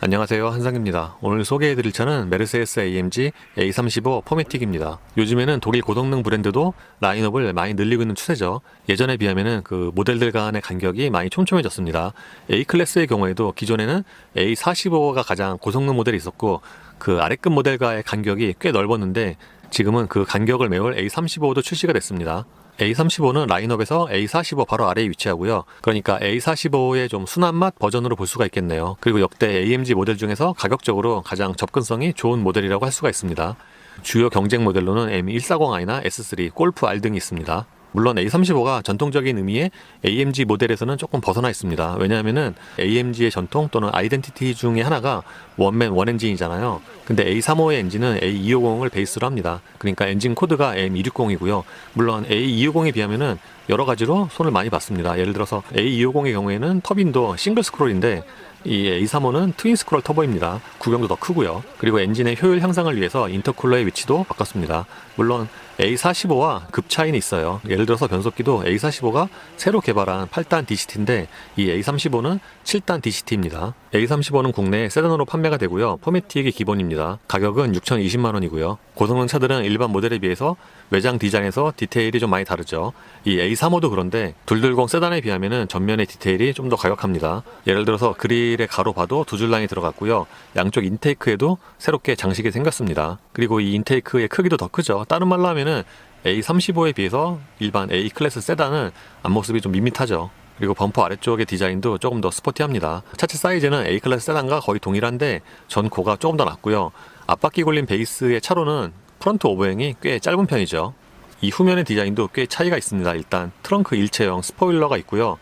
안녕하세요, 한상입니다. 오늘 소개해드릴 차는 메르세데스 AMG A35 포매틱입니다. 요즘에는 독일 고성능 브랜드도 라인업을 많이 늘리고 있는 추세죠. 예전에 비하면은 그 모델들 간의 간격이 많이 촘촘해졌습니다. A클래스의 경우에도 기존에는 A45가 가장 고성능 모델이 있었고 그 아래급 모델과의 간격이 꽤 넓었는데 지금은 그 간격을 메울 A35도 출시가 됐습니다. A35는 라인업에서 A45 바로 아래에 위치하고요. 그러니까 A45의 좀 순한 맛 버전으로 볼 수가 있겠네요. 그리고 역대 AMG 모델 중에서 가격적으로 가장 접근성이 좋은 모델이라고 할 수가 있습니다. 주요 경쟁 모델로는 M140i나 S3, 골프 R 등이 있습니다. 물론 A35가 전통적인 의미의 AMG 모델에서는 조금 벗어나 있습니다. 왜냐하면은 AMG의 전통 또는 아이덴티티 중에 하나가 원맨 원엔진이잖아요. 근데 A35의 엔진은 A250을 베이스로 합니다. 그러니까 엔진 코드가 M260이고요. 물론 A250에 비하면은 여러 가지로 손을 많이 봤습니다. 예를 들어서 A250의 경우에는 터빈도 싱글 스크롤인데 이 A35는 트윈 스크롤 터보입니다. 구경도 더 크고요. 그리고 엔진의 효율 향상을 위해서 인터쿨러의 위치도 바꿨습니다. 물론 A45와 급 차이는 있어요. 예를 들어서 변속기도 A45가 새로 개발한 8단 DCT인데 이 A35는 7단 DCT입니다. A35는 국내에 세단으로 판매가 되고요. 포매틱이 기본입니다. 가격은 6,020만원이고요. 고성능 차들은 일반 모델에 비해서 외장 디자인에서 디테일이 좀 많이 다르죠. 이 A35도 그런데 220 세단에 비하면 전면의 디테일이 좀 더 가격합니다. 예를 들어서 그릴의 가로 봐도 두 줄 라인이 들어갔고요. 양쪽 인테이크에도 새롭게 장식이 생겼습니다. 그리고 이 인테이크의 크기도 더 크죠. 다른 말로 하면은 A35에 비해서 일반 A클래스 세단은 앞모습이 좀 밋밋하죠. 그리고 범퍼 아래쪽의 디자인도 조금 더 스포티합니다. 차체 사이즈는 A클래스 세단과 거의 동일한데 전고가 조금 더 낮고요. 앞바퀴 굴린 베이스의 차로는 프론트 오버행이 꽤 짧은 편이죠. 이 후면의 디자인도 꽤 차이가 있습니다. 일단 트렁크 일체형 스포일러가 있고요.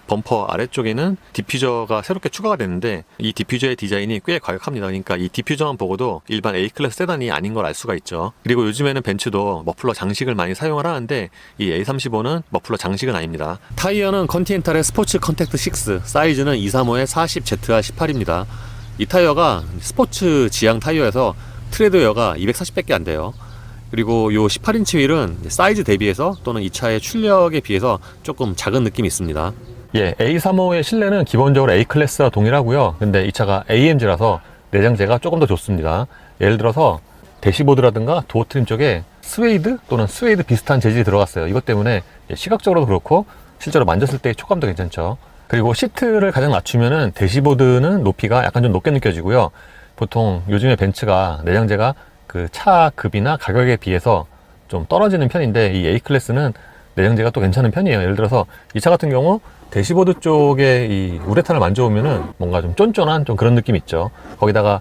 범퍼 아래쪽에는 디퓨저가 새롭게 추가가 됐는데 이 디퓨저의 디자인이 꽤 과격합니다. 그러니까 이 디퓨저만 보고도 일반 A클래스 세단이 아닌 걸 알 수가 있죠. 그리고 요즘에는 벤츠도 머플러 장식을 많이 사용을 하는데 이 A35는 머플러 장식은 아닙니다. 타이어는 컨티넨탈의 스포츠 컨택트 6, 사이즈는 235의 40ZR18입니다. 이 타이어가 스포츠 지향 타이어여서 트레드웨어가 240밖에 안 돼요. 그리고 요 18인치 휠은 사이즈 대비해서 또는 이 차의 출력에 비해서 조금 작은 느낌이 있습니다. 예, A35의 실내는 기본적으로 A클래스와 동일하고요. 근데 이 차가 AMG라서 내장재가 조금 더 좋습니다. 예를 들어서 대시보드라든가 도어 트림 쪽에 스웨이드 또는 스웨이드 비슷한 재질이 들어갔어요. 이것 때문에 시각적으로도 그렇고 실제로 만졌을 때의 촉감도 괜찮죠. 그리고 시트를 가장 낮추면은 대시보드는 높이가 약간 좀 높게 느껴지고요. 보통 요즘에 벤츠가 내장재가 그 차 급이나 가격에 비해서 좀 떨어지는 편인데 이 A클래스는 내장재가 또 괜찮은 편이에요. 예를 들어서 이 차 같은 경우 대시보드 쪽에 이 우레탄을 만져보면은 뭔가 좀 쫀쫀한 좀 그런 느낌이 있죠. 거기다가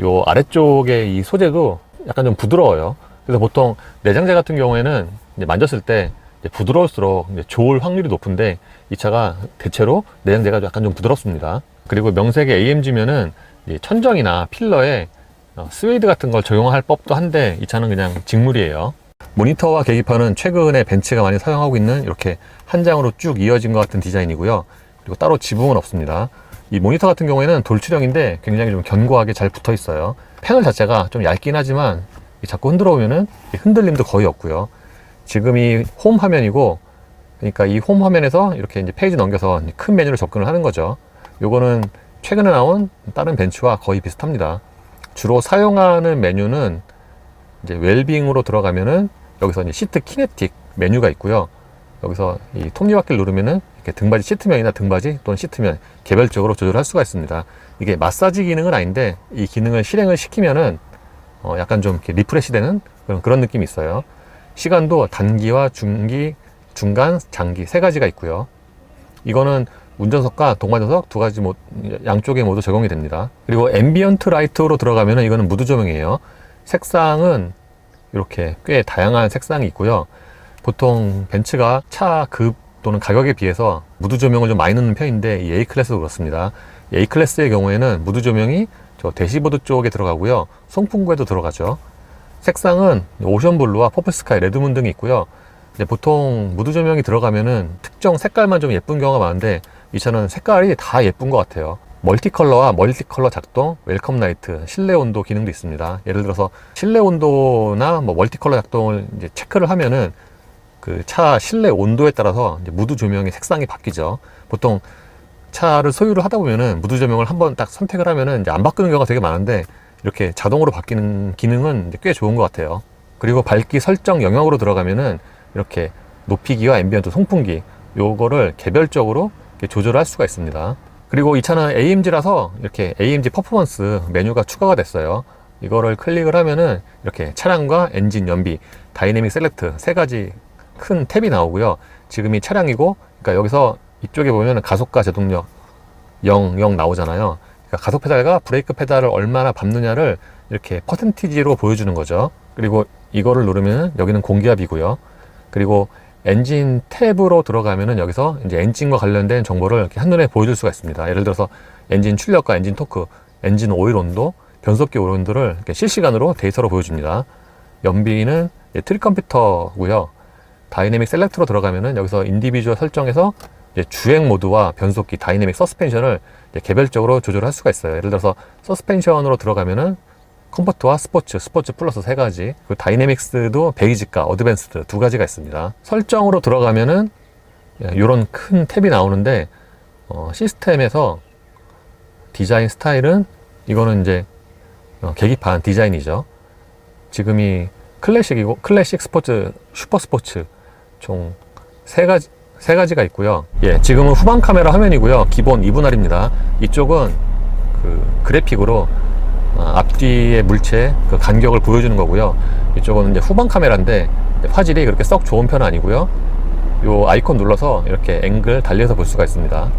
요 아래쪽에 이 소재도 약간 좀 부드러워요. 그래서 보통 내장재 같은 경우에는 이제 만졌을 때 이제 부드러울수록 이제 좋을 확률이 높은데 이 차가 대체로 내장재가 약간 좀 부드럽습니다. 그리고 명색의 AMG면은 천정이나 필러에 스웨이드 같은 걸 적용할 법도 한데 이 차는 그냥 직물이에요. 모니터와 계기판은 최근에 벤츠가 많이 사용하고 있는 이렇게 한 장으로 쭉 이어진 것 같은 디자인이고요. 그리고 따로 지붕은 없습니다. 이 모니터 같은 경우에는 돌출형인데 굉장히 좀 견고하게 잘 붙어 있어요. 패널 자체가 좀 얇긴 하지만 자꾸 흔들어 보면은 흔들림도 거의 없고요. 지금 이 홈 화면이고, 그러니까 이 홈 화면에서 이렇게 이제 페이지 넘겨서 큰 메뉴로 접근을 하는 거죠. 요거는 최근에 나온 다른 벤츠와 거의 비슷합니다. 주로 사용하는 메뉴는 이제 웰빙으로 들어가면은 여기서 이제 시트 키네틱 메뉴가 있고요. 여기서 이 톱니바퀴를 누르면은 이렇게 등받이 시트면이나 등받이 또는 시트면 개별적으로 조절할 수가 있습니다. 이게 마사지 기능은 아닌데 이 기능을 실행을 시키면은 약간 좀 이렇게 리프레시 되는 그런 느낌이 있어요. 시간도 단기와 중기, 중간, 장기 세 가지가 있고요. 이거는 운전석과 동반자석 두 가지 양쪽에 모두 적용이 됩니다. 그리고 앰비언트 라이트로 들어가면은 이거는 무드 조명이에요. 색상은 이렇게 꽤 다양한 색상이 있고요. 보통 벤츠가 차 급 또는 가격에 비해서 무드 조명을 좀 많이 넣는 편인데 이 A클래스도 그렇습니다. A클래스의 경우에는 무드 조명이 저 대시보드 쪽에 들어가고요. 송풍구에도 들어가죠. 색상은 오션블루와 퍼플스카이, 레드문 등이 있고요. 근데 보통 무드 조명이 들어가면은 특정 색깔만 좀 예쁜 경우가 많은데 이 차는 색깔이 다 예쁜 것 같아요. 멀티컬러와 멀티컬러 작동, 웰컴 라이트, 실내 온도 기능도 있습니다. 예를 들어서 실내 온도나 멀티컬러 작동을 이제 체크를 하면은 그 차 실내 온도에 따라서 이제 무드 조명의 색상이 바뀌죠. 보통 차를 소유를 하다 보면은 무드 조명을 한번 딱 선택을 하면은 이제 안 바꾸는 경우가 되게 많은데, 이렇게 자동으로 바뀌는 기능은 이제 꽤 좋은 것 같아요. 그리고 밝기 설정 영역으로 들어가면은 이렇게 높이기와 앰비언트 송풍기 요거를 개별적으로 이렇게 조절할 수가 있습니다. 그리고 이 차는 AMG라서 이렇게 AMG 퍼포먼스 메뉴가 추가가 됐어요. 이거를 클릭을 하면은 이렇게 차량과 엔진 연비, 다이내믹 셀렉트 세 가지 큰 탭이 나오고요. 지금이 차량이고, 그러니까 여기서 이쪽에 보면 가속과 제동력 0 나오잖아요. 그러니까 가속 페달과 브레이크 페달을 얼마나 밟느냐를 이렇게 퍼센티지로 보여주는 거죠. 그리고 이거를 누르면 여기는 공기압이고요. 그리고 엔진 탭으로 들어가면은 여기서 이제 엔진과 관련된 정보를 이렇게 한눈에 보여줄 수가 있습니다. 예를 들어서 엔진 출력과 엔진 토크, 엔진 오일 온도, 변속기 오일 온도를 이렇게 실시간으로 데이터로 보여줍니다. 연비는 트릭 컴퓨터고요. 다이내믹 셀렉트로 들어가면은 여기서 인디비주얼 설정에서 이제 주행 모드와 변속기, 다이내믹 서스펜션을 이제 개별적으로 조절할 수가 있어요. 예를 들어서 서스펜션으로 들어가면은 컴포트와 스포츠 플러스 세 가지, 그리고 다이내믹스도 베이직과 어드밴스드 두 가지가 있습니다. 설정으로 들어가면은 이런 큰 탭이 나오는데, 시스템에서 디자인 스타일은 이거는 이제 계기판 디자인이죠. 지금이 클래식이고, 클래식, 스포츠, 슈퍼 스포츠 총 세 가지가 있고요. 예, 지금은 후방 카메라 화면이고요. 기본 2분할입니다. 이쪽은 그 그래픽으로 앞뒤의 물체 그 간격을 보여주는 거고요. 이쪽은 이제 후방 카메라인데 화질이 그렇게 썩 좋은 편은 아니고요. 요 아이콘 눌러서 이렇게 앵글 달리해서 볼 수가 있습니다.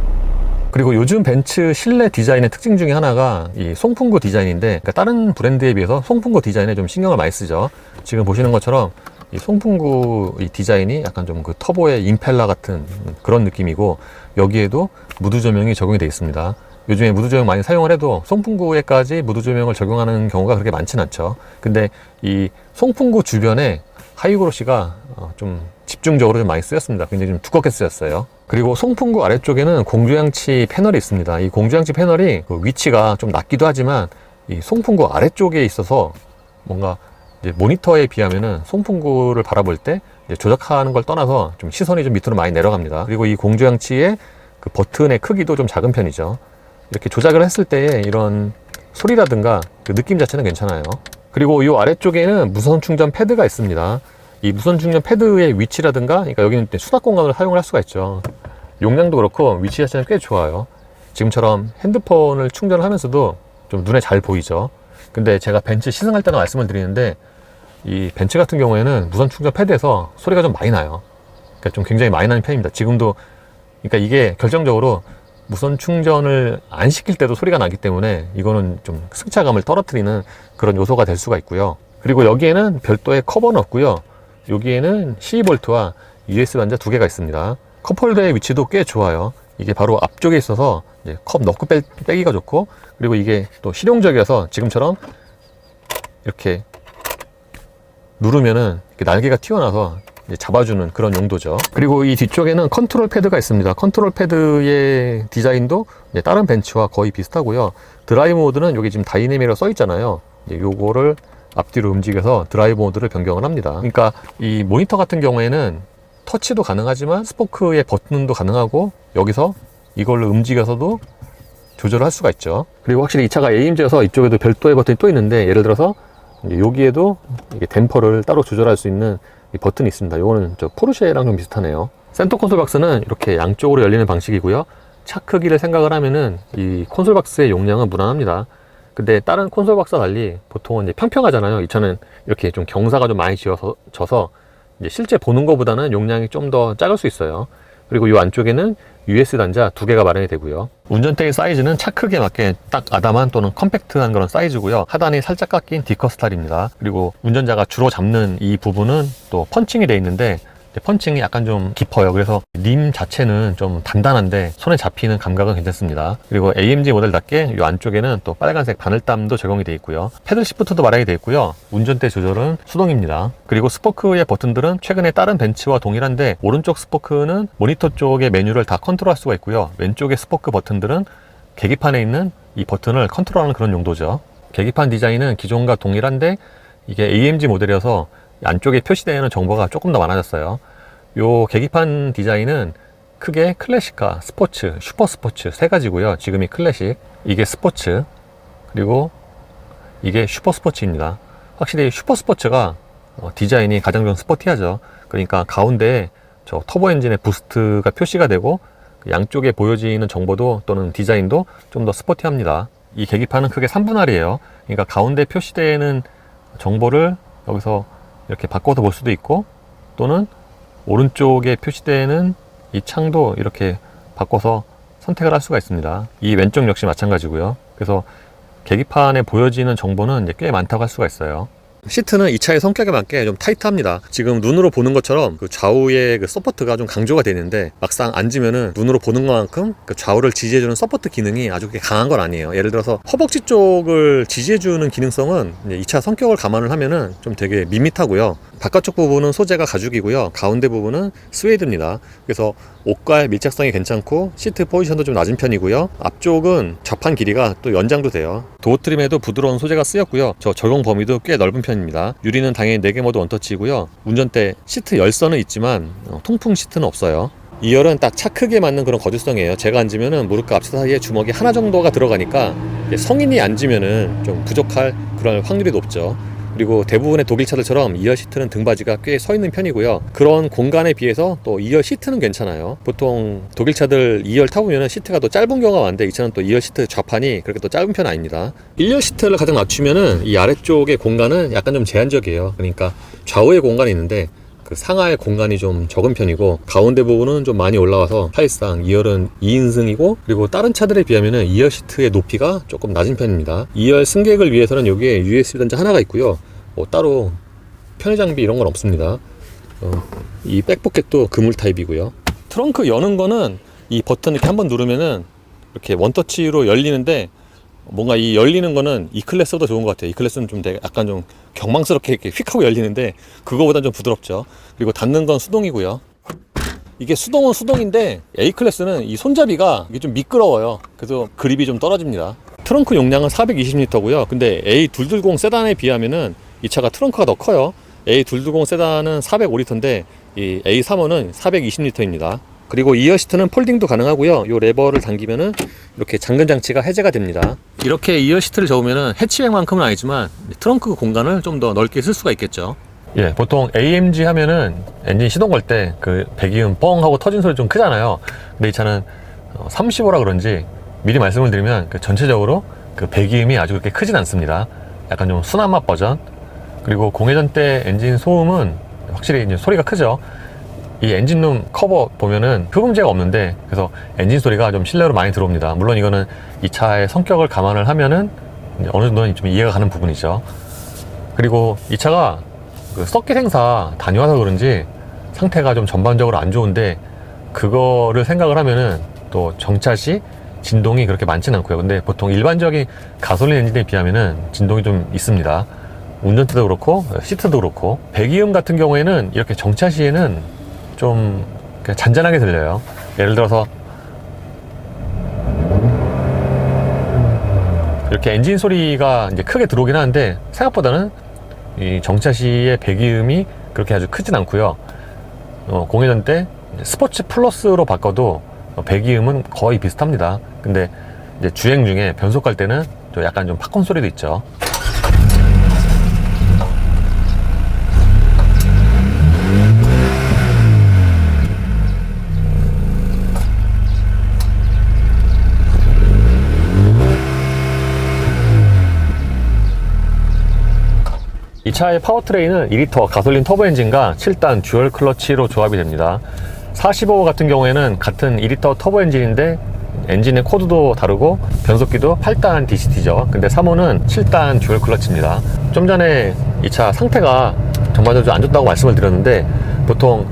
그리고 요즘 벤츠 실내 디자인의 특징 중에 하나가 이 송풍구 디자인인데, 그러니까 다른 브랜드에 비해서 송풍구 디자인에 좀 신경을 많이 쓰죠. 지금 보시는 것처럼 이 송풍구 이 디자인이 약간 좀 그 터보의 임펠러 같은 그런 느낌이고, 여기에도 무드 조명이 적용이 되어 있습니다. 요즘에 무드 조명 많이 사용을 해도 송풍구에까지 무드 조명을 적용하는 경우가 그렇게 많지는 않죠. 근데 이 송풍구 주변에 하이그로시가 좀 집중적으로 좀 많이 쓰였습니다. 굉장히 좀 두껍게 쓰였어요. 그리고 송풍구 아래쪽에는 공조장치 패널이 있습니다. 이 공조장치 패널이 그 위치가 좀 낮기도 하지만 이 송풍구 아래쪽에 있어서 뭔가 이제 모니터에 비하면은 송풍구를 바라볼 때 이제 조작하는 걸 떠나서 좀 시선이 좀 밑으로 많이 내려갑니다. 그리고 이 공조장치의 그 버튼의 크기도 좀 작은 편이죠. 이렇게 조작을 했을 때의 이런 소리라든가 그 느낌 자체는 괜찮아요. 그리고 이 아래쪽에는 무선 충전 패드가 있습니다. 이 무선 충전 패드의 위치라든가, 그러니까 여기는 수납 공간을 사용을 할 수가 있죠. 용량도 그렇고 위치 자체는 꽤 좋아요. 지금처럼 핸드폰을 충전하면서도 좀 눈에 잘 보이죠. 근데 제가 벤츠 시승할 때나 말씀을 드리는데, 이 벤츠 같은 경우에는 무선 충전 패드에서 소리가 좀 많이 나요. 그러니까 좀 굉장히 많이 나는 편입니다. 지금도, 그러니까 이게 결정적으로 무선 충전을 안 시킬 때도 소리가 나기 때문에 이거는 좀 승차감을 떨어뜨리는 그런 요소가 될 수가 있고요. 그리고 여기에는 별도의 커버는 없고요. 여기에는 12V와 USB 단자 두 개가 있습니다. 컵홀더의 위치도 꽤 좋아요. 이게 바로 앞쪽에 있어서 이제 컵 넣고 빼기가 좋고, 그리고 이게 또 실용적이어서 지금처럼 이렇게 누르면은 이렇게 날개가 튀어나와서 잡아주는 그런 용도죠. 그리고 이 뒤쪽에는 컨트롤 패드가 있습니다. 컨트롤 패드의 디자인도 다른 벤츠와 거의 비슷하고요. 드라이브 모드는 여기 지금 다이내믹이라고 써 있잖아요. 요거를 앞뒤로 움직여서 드라이브 모드를 변경을 합니다. 그러니까 이 모니터 같은 경우에는 터치도 가능하지만 스포크의 버튼도 가능하고, 여기서 이걸로 움직여서도 조절을 할 수가 있죠. 그리고 확실히 이 차가 AMG여서 이쪽에도 별도의 버튼이 또 있는데, 예를 들어서 여기에도 이게 댐퍼를 따로 조절할 수 있는 이 버튼이 있습니다. 이거는 저 포르쉐랑 좀 비슷하네요. 센터 콘솔 박스는 이렇게 양쪽으로 열리는 방식이고요. 차 크기를 생각을 하면은 이 콘솔 박스의 용량은 무난합니다. 근데 다른 콘솔 박스와 달리 보통은 이제 평평하잖아요. 이 차는 이렇게 좀 경사가 좀 많이 져서 이제 실제 보는 것보다는 용량이 좀 더 작을 수 있어요. 그리고 이 안쪽에는 USB 단자 두 개가 마련이 되고요. 운전대의 사이즈는 차 크기에 맞게 딱 아담한 또는 컴팩트한 그런 사이즈고요. 하단이 살짝 깎인 디커 스타일입니다. 그리고 운전자가 주로 잡는 이 부분은 또 펀칭이 되어 있는데, 펀칭이 약간 좀 깊어요. 그래서 림 자체는 좀 단단한데 손에 잡히는 감각은 괜찮습니다. 그리고 AMG 모델답게 이 안쪽에는 또 빨간색 바늘담도 적용이 되어 있고요. 패들 시프트도 마련이 되어 있고요. 운전대 조절은 수동입니다. 그리고 스포크의 버튼들은 최근에 다른 벤츠와 동일한데, 오른쪽 스포크는 모니터 쪽의 메뉴를 다 컨트롤할 수가 있고요. 왼쪽의 스포크 버튼들은 계기판에 있는 이 버튼을 컨트롤하는 그런 용도죠. 계기판 디자인은 기존과 동일한데 이게 AMG 모델이어서 안쪽에 표시되는 정보가 조금 더 많아졌어요. 요 계기판 디자인은 크게 클래식과 스포츠, 슈퍼 스포츠 세 가지고요. 지금이 클래식, 이게 스포츠, 그리고 이게 슈퍼 스포츠입니다. 확실히 슈퍼 스포츠가 디자인이 가장 좀 스포티하죠. 그러니까 가운데에 저 터보 엔진의 부스트가 표시가 되고 양쪽에 보여지는 정보도 또는 디자인도 좀 더 스포티합니다. 이 계기판은 크게 3분할이에요. 그러니까 가운데 표시되는 정보를 여기서 이렇게 바꿔서 볼 수도 있고, 또는 오른쪽에 표시되는 이 창도 이렇게 바꿔서 선택을 할 수가 있습니다. 이 왼쪽 역시 마찬가지고요. 그래서 계기판에 보여지는 정보는 이제 꽤 많다고 할 수가 있어요. 시트는 이 차의 성격에 맞게 좀 타이트합니다. 지금 눈으로 보는 것처럼 그 좌우의 그 서포트가 좀 강조가 되는데, 막상 앉으면은 눈으로 보는 것만큼 그 좌우를 지지해주는 서포트 기능이 아주 강한 건 아니에요. 예를 들어서 허벅지 쪽을 지지해주는 기능성은 이 차 성격을 감안을 하면은 좀 되게 밋밋하고요. 바깥쪽 부분은 소재가 가죽이고요. 가운데 부분은 스웨이드입니다. 그래서 옷과의 밀착성이 괜찮고 시트 포지션도 좀 낮은 편이고요. 앞쪽은 좌판 길이가 또 연장도 돼요. 도어 트림에도 부드러운 소재가 쓰였고요. 저 적용 범위도 꽤 넓은 편입니다. 유리는 당연히 4개 모드 원터치이고요. 운전대 시트 열선은 있지만 통풍 시트는 없어요. 2열은 딱 차 크기에 맞는 그런 거주성이에요. 제가 앉으면은 무릎과 앞차 사이에 주먹이 하나 정도가 들어가니까 성인이 앉으면은 좀 부족할 그런 확률이 높죠. 그리고 대부분의 독일 차들처럼 2열 시트는 등받이가 꽤 서 있는 편이고요. 그런 공간에 비해서 또 2열 시트는 괜찮아요. 보통 독일 차들 2열 타보면 시트가 또 짧은 경우가 많은데, 이 차는 또 2열 시트 좌판이 그렇게 또 짧은 편은 아닙니다. 1열 시트를 가장 낮추면은 이 아래쪽의 공간은 약간 좀 제한적이에요. 그러니까 좌우의 공간이 있는데 그 상하의 공간이 좀 적은 편이고, 가운데 부분은 좀 많이 올라와서 사실상 2열은 2인승이고, 그리고 다른 차들에 비하면은 2열 시트의 높이가 조금 낮은 편입니다. 2열 승객을 위해서는 여기에 USB 단자 하나가 있고요. 따로 편의 장비 이런 건 없습니다. 이 백포켓도 그물 타입이고요. 트렁크 여는 거는 이 버튼 이렇게 한번 누르면은 이렇게 원터치로 열리는데, 뭔가 이 열리는 거는 E클래스보다 좋은 것 같아요. E클래스는 좀 되게 약간 좀 경망스럽게 이렇게 휙 하고 열리는데, 그거보단 좀 부드럽죠. 그리고 닫는 건 수동이고요. 이게 수동은 수동인데 A클래스는 이 손잡이가 이게 좀 미끄러워요. 그래서 그립이 좀 떨어집니다. 트렁크 용량은 420리터고요. 근데 A220 세단에 비하면은 이 차가 트렁크가 더 커요. A220 세단은 405리터인데 이 A35는 420리터입니다. 그리고 2열 시트는 폴딩도 가능하고요. 이 레버를 당기면은 이렇게 잠금 장치가 해제가 됩니다. 이렇게 2열 시트를 접으면은 해치백만큼은 아니지만 트렁크 공간을 좀 더 넓게 쓸 수가 있겠죠. 예, 보통 AMG 하면은 엔진 시동 걸 때 그 배기음 뻥 하고 터진 소리 좀 크잖아요. 근데 이 차는 35라 그런지 미리 말씀을 드리면 그 전체적으로 그 배기음이 아주 그렇게 크진 않습니다. 약간 좀 순한 맛 버전. 그리고 공회전 때 엔진 소음은 확실히 이제 소리가 크죠. 이 엔진룸 커버 보면은 흡음재가 없는데, 그래서 엔진 소리가 좀 실내로 많이 들어옵니다. 물론 이거는 이 차의 성격을 감안을 하면은 어느 정도는 좀 이해가 가는 부분이죠. 그리고 이 차가 그 썩기 생사 다녀와서 그런지 상태가 좀 전반적으로 안 좋은데, 그거를 생각을 하면은 또 정차 시 진동이 그렇게 많지는 않고요. 근데 보통 일반적인 가솔린 엔진에 비하면은 진동이 좀 있습니다. 운전대도 그렇고 시트도 그렇고. 배기음 같은 경우에는 이렇게 정차 시에는 좀 잔잔하게 들려요. 예를 들어서 이렇게 엔진 소리가 이제 크게 들어오긴 하는데, 생각보다는 이 정차 시의 배기음이 그렇게 아주 크진 않고요. 공회전 때 스포츠 플러스로 바꿔도 배기음은 거의 비슷합니다. 근데 이제 주행 중에 변속 갈 때는 좀 약간 좀 팝콘 소리도 있죠. 이 차의 파워트레인은 2리터 가솔린 터보 엔진과 7단 듀얼 클러치로 조합이 됩니다. 45 같은 경우에는 같은 2리터 터보 엔진인데 엔진의 코드도 다르고 변속기도 8단 DCT죠. 근데 3호는 7단 듀얼 클러치입니다. 좀 전에 이 차 상태가 전반적으로 좀 안 좋다고 말씀을 드렸는데, 보통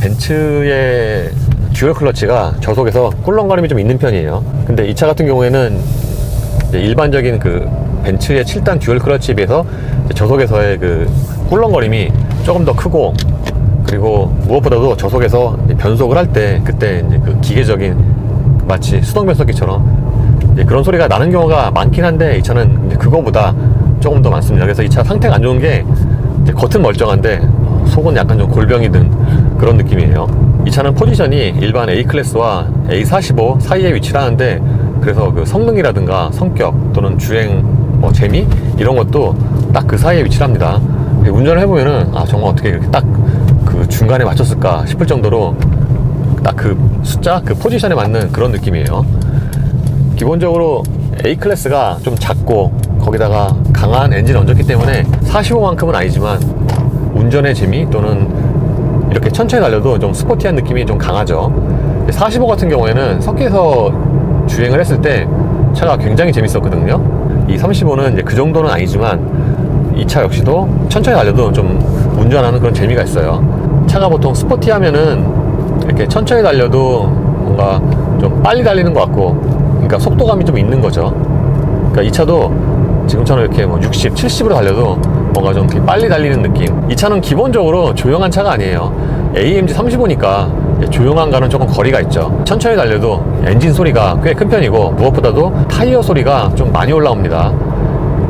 벤츠의 듀얼 클러치가 저속에서 꿀렁거림이 좀 있는 편이에요. 근데 이 차 같은 경우에는 일반적인 그 벤츠의 7단 듀얼 클러치에 비해서 저속에서의 그 꿀렁거림이 조금 더 크고, 그리고 무엇보다도 저속에서 변속을 할 때 그때 이제 그 기계적인 마치 수동 변속기처럼 그런 소리가 나는 경우가 많긴 한데, 이 차는 이제 그거보다 조금 더 많습니다. 그래서 이 차 상태가 안 좋은 게 겉은 멀쩡한데 속은 약간 좀 골병이 든 그런 느낌이에요. 이 차는 포지션이 일반 A클래스와 A45 사이에 위치를 하는데, 그래서 그 성능이라든가 성격 또는 주행 재미 이런 것도 딱 그 사이에 위치를 합니다. 운전을 해보면은 정말 어떻게 이렇게 딱 그 중간에 맞췄을까 싶을 정도로 딱 그 숫자, 그 포지션에 맞는 그런 느낌이에요. 기본적으로 A클래스가 좀 작고 거기다가 강한 엔진을 얹었기 때문에 45만큼은 아니지만 운전의 재미 또는 이렇게 천천히 달려도 좀 스포티한 느낌이 좀 강하죠. 45 같은 경우에는 섞여서 주행을 했을 때 차가 굉장히 재밌었거든요. 이 35는 이제 그 정도는 아니지만 이 차 역시도 천천히 달려도 좀 운전하는 그런 재미가 있어요. 차가 보통 스포티하면은 이렇게 천천히 달려도 뭔가 좀 빨리 달리는 것 같고, 그러니까 속도감이 좀 있는 거죠. 그러니까 이 차도 지금처럼 이렇게 60, 70으로 달려도 뭔가 좀 빨리 달리는 느낌. 이 차는 기본적으로 조용한 차가 아니에요. AMG 35니까 조용한가는 조금 거리가 있죠. 천천히 달려도 엔진 소리가 꽤 큰 편이고, 무엇보다도 타이어 소리가 좀 많이 올라옵니다.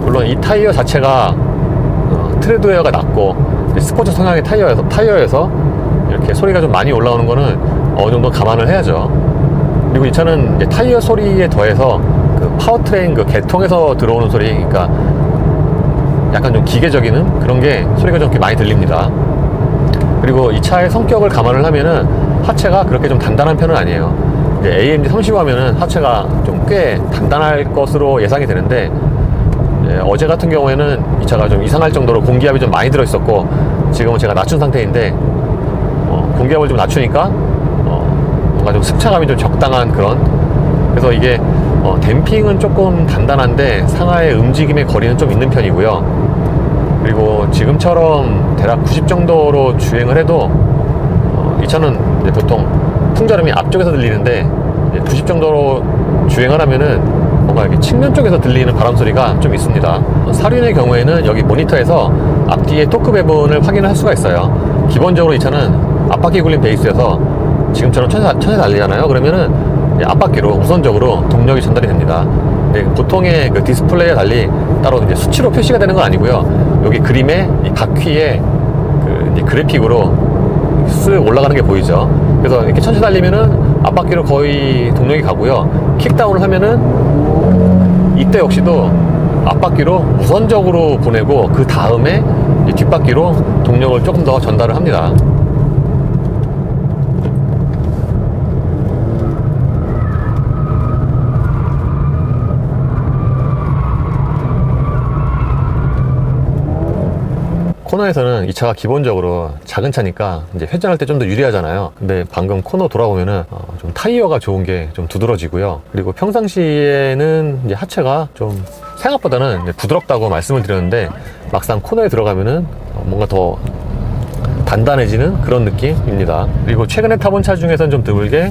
물론 이 타이어 자체가 트레드웨어가 낮고 스포츠 성향의 타이어여서 이렇게 소리가 좀 많이 올라오는 거는 어느 정도 감안을 해야죠. 그리고 이 차는 이제 타이어 소리에 더해서 그 파워트레인 그 개통에서 들어오는 소리, 그러니까 약간 좀 기계적인 그런 게 소리가 좀 이렇게 많이 들립니다. 그리고 이 차의 성격을 감안을 하면은 하체가 그렇게 좀 단단한 편은 아니에요. 이제 AMG 35 하면은 하체가 좀 꽤 단단할 것으로 예상이 되는데, 어제 같은 경우에는 이 차가 좀 이상할 정도로 공기압이 좀 많이 들어있었고, 지금은 제가 낮춘 상태인데 공기압을 좀 낮추니까 뭔가 좀 승차감이 좀 적당한 그런, 그래서 이게 댐핑은 조금 단단한데 상하의 움직임의 거리는 좀 있는 편이고요. 그리고 지금처럼 대략 90 정도로 주행을 해도 이 차는 이제 보통 풍절음이 앞쪽에서 들리는데 90 정도로 주행을 하면은 뭔가 이렇게 측면 쪽에서 들리는 바람 소리가 좀 있습니다. 사륜의 경우에는 여기 모니터에서 앞뒤의 토크 배분을 확인을 할 수가 있어요. 기본적으로 이 차는 앞바퀴 굴림 베이스여서 지금처럼 천천히 달리잖아요. 그러면은 앞바퀴로 우선적으로 동력이 전달이 됩니다. 보통의 그 디스플레이와 달리 따로 이제 수치로 표시가 되는 건 아니고요. 여기 그림에 이 바퀴에 그 이제 그래픽으로 쓱 올라가는 게 보이죠. 그래서 이렇게 천천히 달리면은 앞바퀴로 거의 동력이 가고요. 킥다운을 하면은 이때 역시도 앞바퀴로 우선적으로 보내고 그 다음에 뒷바퀴로 동력을 조금 더 전달을 합니다. 코너에서는 이 차가 기본적으로 작은 차니까 이제 회전할 때 좀 더 유리하잖아요. 근데 방금 코너 돌아보면은 좀 타이어가 좋은 게 좀 두드러지고요. 그리고 평상시에는 이제 하체가 좀 생각보다는 이제 부드럽다고 말씀을 드렸는데, 막상 코너에 들어가면은 뭔가 더 단단해지는 그런 느낌입니다. 그리고 최근에 타본 차 중에서는 좀 드물게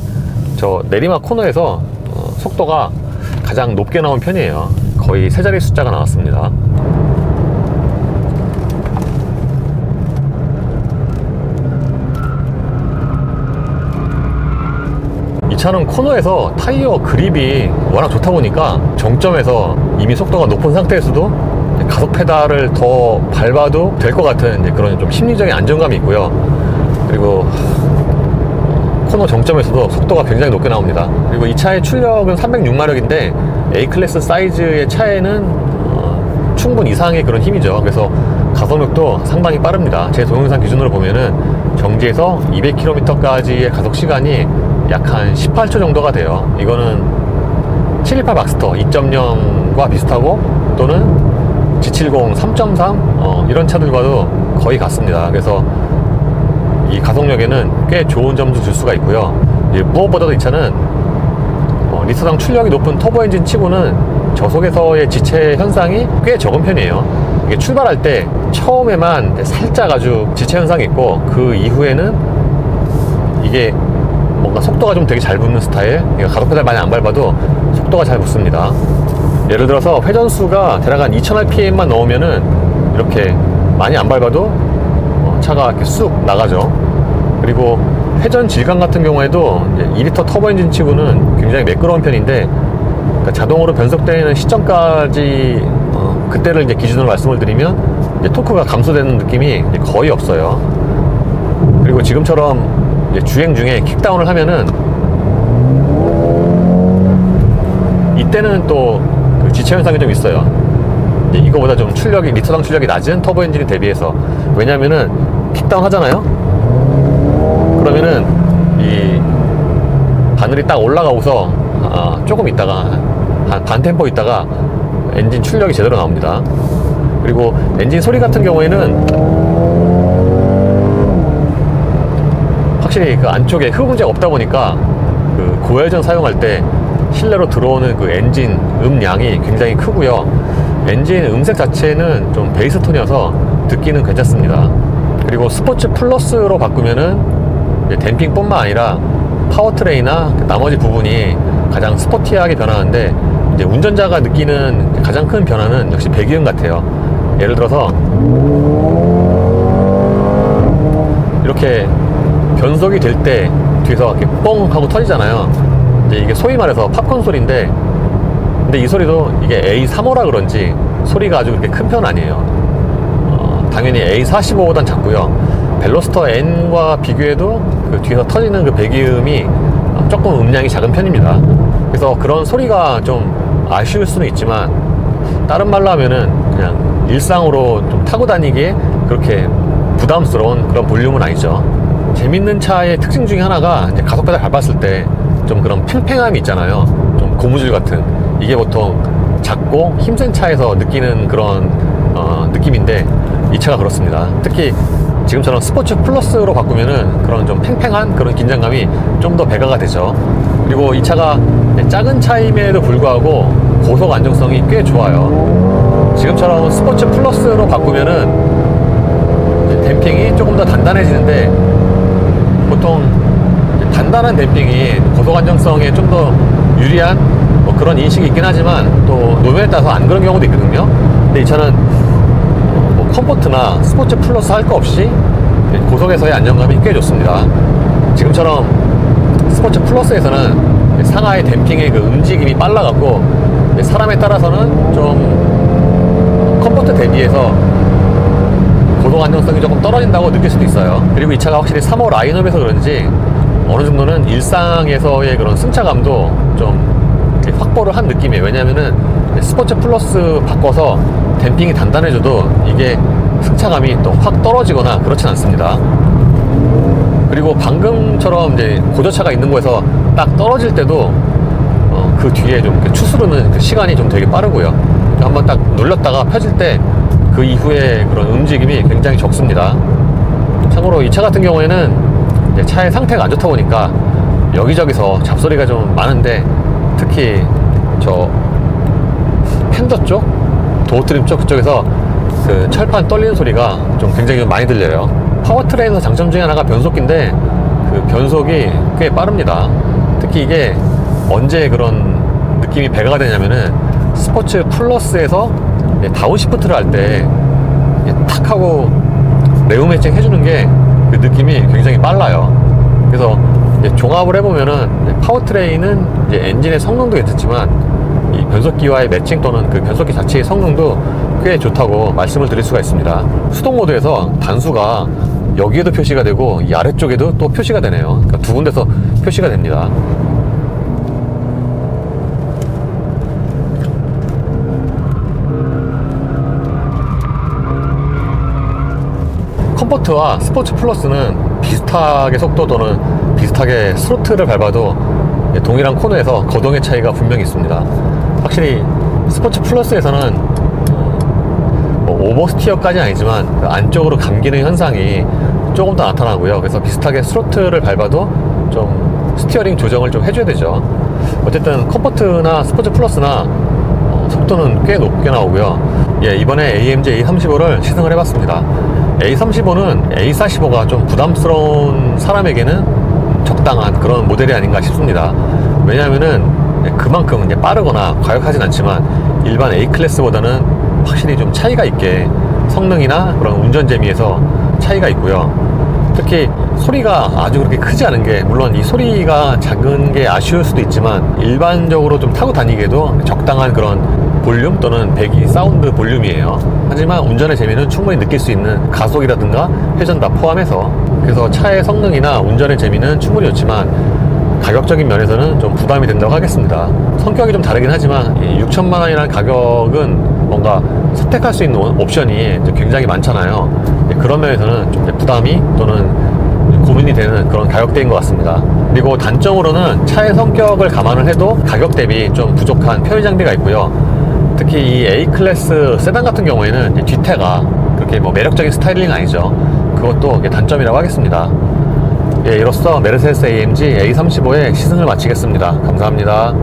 저 내리막 코너에서 속도가 가장 높게 나온 편이에요. 거의 세 자리 숫자가 나왔습니다. 이 차는 코너에서 타이어 그립이 워낙 좋다 보니까 정점에서 이미 속도가 높은 상태에서도 가속 페달을 더 밟아도 될 것 같은 그런 좀 심리적인 안정감이 있고요. 그리고 코너 정점에서도 속도가 굉장히 높게 나옵니다. 그리고 이 차의 출력은 306마력인데 A클래스 사이즈의 차에는 충분 이상의 그런 힘이죠. 그래서 가속력도 상당히 빠릅니다. 제 동영상 기준으로 보면은 정지에서 200km까지의 가속 시간이 약 한 18초 정도가 돼요. 이거는 718 막스터 2.0과 비슷하고, 또는 G70 3.3 이런 차들과도 거의 같습니다. 그래서 이 가속력에는 꽤 좋은 점수 줄 수가 있고요. 무엇보다도 이 차는 리터당 출력이 높은 터보 엔진 치고는 저속에서의 지체 현상이 꽤 적은 편이에요. 이게 출발할 때 처음에만 살짝 아주 지체 현상이 있고, 그 이후에는 이게 뭔가 속도가 좀 되게 잘 붙는 스타일, 가속 페달 많이 안 밟아도 속도가 잘 붙습니다. 예를 들어서 회전수가 대략 한 2000rpm만 넣으면은 이렇게 많이 안 밟아도 차가 이렇게 쑥 나가죠. 그리고 회전 질감 같은 경우에도 2리터 터보 엔진 치고는 굉장히 매끄러운 편인데, 그러니까 자동으로 변속되는 시점까지 그때를 이제 기준으로 말씀을 드리면 토크가 감소되는 느낌이 거의 없어요. 그리고 지금처럼 이제 주행 중에 킥다운을 하면은 이때는 또 그 지체 현상이 좀 있어요. 이거보다 좀 출력이, 리터당 출력이 낮은 터보 엔진에 대비해서. 왜냐면은 킥다운 하잖아요. 그러면은 이 바늘이 딱 올라가고서 조금 있다가 한 반 템포 있다가 엔진 출력이 제대로 나옵니다. 그리고 엔진 소리 같은 경우에는 확실히 그 안쪽에 흡음재가 없다 보니까 그 고회전 사용할 때 실내로 들어오는 그 엔진 음량이 굉장히 크고요. 엔진 음색 자체는 좀 베이스 톤이어서 듣기는 괜찮습니다. 그리고 스포츠 플러스로 바꾸면은 댐핑뿐만 아니라 파워트레인이나 나머지 부분이 가장 스포티하게 변하는데, 이제 운전자가 느끼는 가장 큰 변화는 역시 배기음 같아요. 예를 들어서 이렇게 변속이 될 때 뒤에서 이렇게 뻥 하고 터지잖아요. 이제 이게 소위 말해서 팝콘 소리인데, 근데 이 소리도 이게 A35라 그런지 소리가 아주 그렇게 큰 편 아니에요. 당연히 A45보단 작고요. 벨로스터 N과 비교해도 그 뒤에서 터지는 그 배기음이 조금 음량이 작은 편입니다. 그래서 그런 소리가 좀 아쉬울 수는 있지만, 다른 말로 하면은 그냥 일상으로 좀 타고 다니기에 그렇게 부담스러운 그런 볼륨은 아니죠. 재밌는 차의 특징 중에 하나가 이제 가속페달 밟았을 때 좀 그런 팽팽함이 있잖아요. 좀 고무줄 같은. 이게 보통 작고 힘센 차에서 느끼는 그런 느낌인데, 이 차가 그렇습니다. 특히 지금처럼 스포츠 플러스로 바꾸면은 그런 좀 팽팽한 그런 긴장감이 좀 더 배가가 되죠. 그리고 이 차가 작은 차임에도 불구하고 고속 안정성이 꽤 좋아요. 지금처럼 스포츠 플러스로 바꾸면은 댐핑이 조금 더 단단해지는데, 보통 단단한 댐핑이 고속 안정성에 좀 더 유리한 뭐 그런 인식이 있긴 하지만, 또 노면에 따라서 안 그런 경우도 있거든요. 근데 이 차는 뭐 컴포트나 스포츠 플러스 할 거 없이 고속에서의 안정감이 꽤 좋습니다. 지금처럼 스포츠 플러스에서는 상하의 댐핑의 그 움직임이 빨라갖고 사람에 따라서는 좀 컴포트 대비해서 고속 안정성이 조금 떨어진다고 느낄 수도 있어요. 그리고 이 차가 확실히 3호 라인업에서 그런지 어느 정도는 일상에서의 그런 승차감도 좀 확보를 한 느낌이에요. 왜냐면은 스포츠 플러스 바꿔서 댐핑이 단단해져도 이게 승차감이 또 확 떨어지거나 그렇진 않습니다. 그리고 방금처럼 이제 고저차가 있는 곳에서 딱 떨어질 때도 그 뒤에 좀 추스르는 그 시간이 좀 되게 빠르고요. 한번 딱 눌렀다가 펴질 때 그 이후에 그런 움직임이 굉장히 적습니다. 참고로 이 차 같은 경우에는 이제 차의 상태가 안 좋다 보니까 여기저기서 잡소리가 좀 많은데, 특히 저 팬더 쪽, 도어트림 쪽 그쪽에서 그 철판 떨리는 소리가 좀 굉장히 좀 많이 들려요. 파워트레인의 장점 중에 하나가 변속기인데, 그 변속이 꽤 빠릅니다. 특히 이게 언제 그런 느낌이 배가가 되냐면은 스포츠 플러스에서 다운시프트를 할 때 탁 하고 레오 매칭 해주는 게 그 느낌이 굉장히 빨라요. 그래서 이제 종합을 해보면은 파워트레인은 이제 엔진의 성능도 괜찮지만 이 변속기와의 매칭 또는 그 변속기 자체의 성능도 꽤 좋다고 말씀을 드릴 수가 있습니다. 수동 모드에서 단수가 여기에도 표시가 되고 이 아래쪽에도 또 표시가 되네요. 그러니까 두 군데서 표시가 됩니다. 컴포트와 스포츠 플러스는 비슷하게 속도 또는 비슷하게 스로틀을 밟아도 동일한 코너에서 거동의 차이가 분명히 있습니다. 확실히 스포츠 플러스에서는 뭐 오버스티어까지는 아니지만 그 안쪽으로 감기는 현상이 조금 더 나타나고요. 그래서 비슷하게 스로틀을 밟아도 좀 스티어링 조정을 좀 해줘야 되죠. 어쨌든 컴포트나 스포츠 플러스나 속도는 꽤 높게 나오고요. 이번에 AMG A35를 시승을 해봤습니다. A35는 A45가 좀 부담스러운 사람에게는 적당한 그런 모델이 아닌가 싶습니다. 왜냐하면은 그만큼 이제 빠르거나 과격하진 않지만 일반 A클래스보다는 확실히 좀 차이가 있게 성능이나 그런 운전 재미에서 차이가 있고요. 특히 소리가 아주 그렇게 크지 않은 게, 물론 이 소리가 작은 게 아쉬울 수도 있지만 일반적으로 좀 타고 다니기에도 적당한 그런 볼륨 또는 배기 사운드 볼륨이에요. 하지만 운전의 재미는 충분히 느낄 수 있는 가속이라든가 회전 다 포함해서 그래서 차의 성능이나 운전의 재미는 충분히 좋지만 가격적인 면에서는 좀 부담이 된다고 하겠습니다. 성격이 좀 다르긴 하지만 6천만 원이라는 가격은 뭔가 선택할 수 있는 옵션이 굉장히 많잖아요. 그런 면에서는 좀 부담이 또는 고민이 되는 그런 가격대인 것 같습니다. 그리고 단점으로는 차의 성격을 감안을 해도 가격 대비 좀 부족한 편의 장비가 있고요. 특히 이 A클래스 세단 같은 경우에는 뒤태가 그렇게 뭐 매력적인 스타일링 아니죠. 그것도 단점이라고 하겠습니다. 예, 이로써 메르세데스 AMG A35의 시승을 마치겠습니다. 감사합니다.